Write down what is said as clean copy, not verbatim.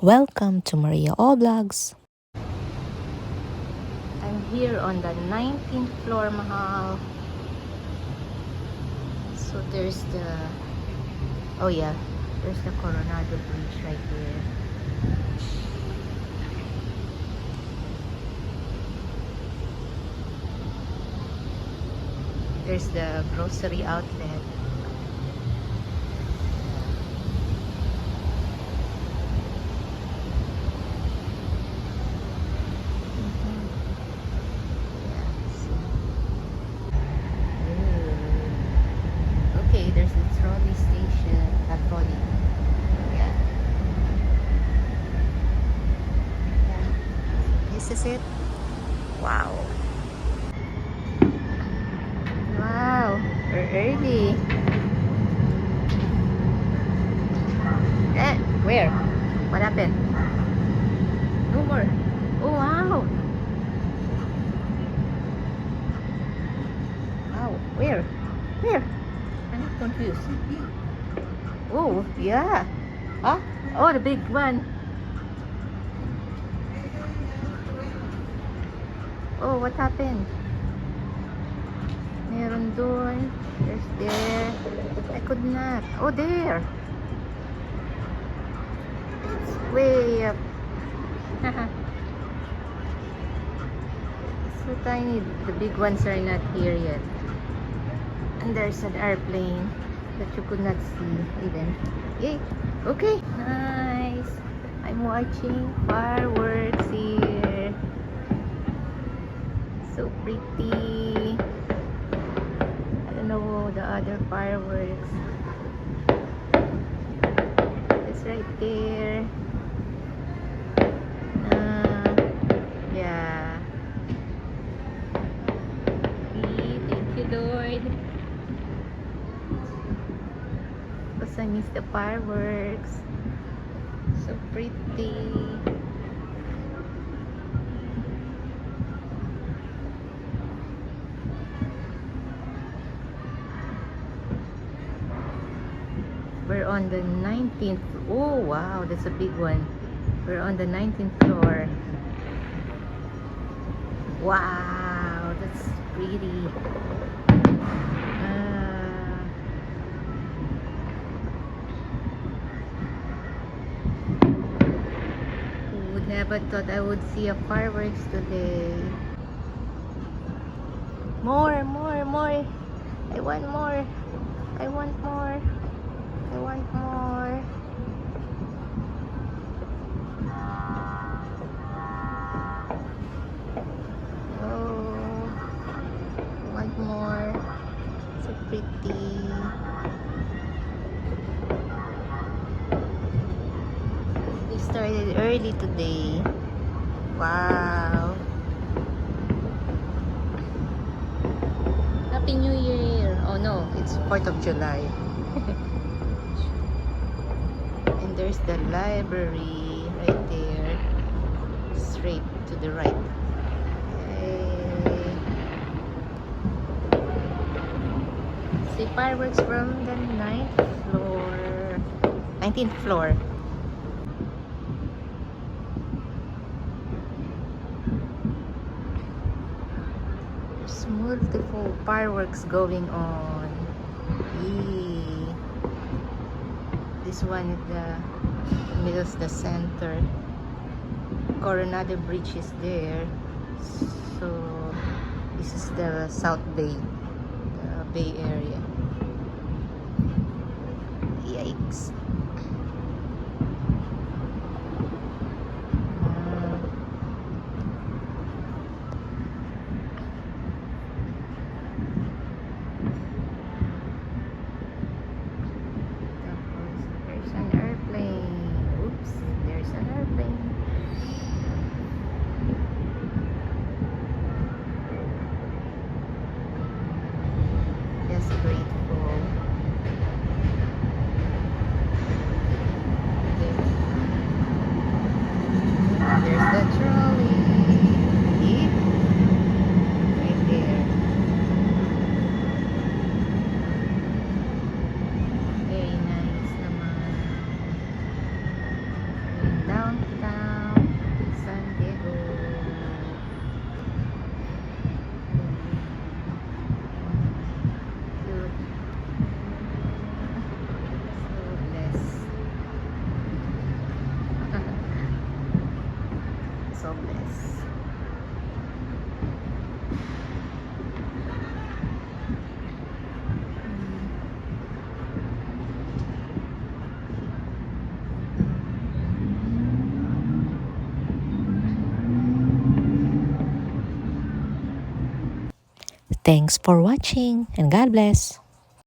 Welcome to Maria All Vlogs. I'm here on the 19th floor, Mahal. So there's the, oh yeah, there's the Coronado Bridge right there. There's the grocery outlet. Okay, there's the trolley station. Trolley. Yeah. This is it. Wow. Wow. We're early. Where? What happened? No more. Oh, wow. Wow. Where? Where? I'm confused. Oh, yeah. Huh? Oh, the big one. Oh, what happened? Meron doon. There's there. I could not. Oh, there. It's way up. So tiny. The big ones are not here yet. And there's an airplane that you could not see even. Yay. Okay. Nice. I'm watching fireworks here. So pretty. I don't know the other fireworks. It's right there. Yeah. Thank you, Lord. Because I miss the fireworks. So pretty. We're on the 19th. Oh, wow. That's a big one. We're on the 19th floor. Wow. That's pretty. Who would never thought I would see a fireworks today? More, more, more. I want more. I want more. I want more. Oh, I want more. So pretty. We started early today. Wow. Happy New Year. Oh no, it's 4th of July. And there's the library right there. Straight to the right. Yay. See fireworks from the 19th floor. There's multiple fireworks going on. Yay. This one is the middle of the center. Coronado Bridge is there. So this is the South Bay, the Bay Area. Yikes. There's an airplane. Oops, there's an airplane. Just grateful. Thanks for watching and God bless.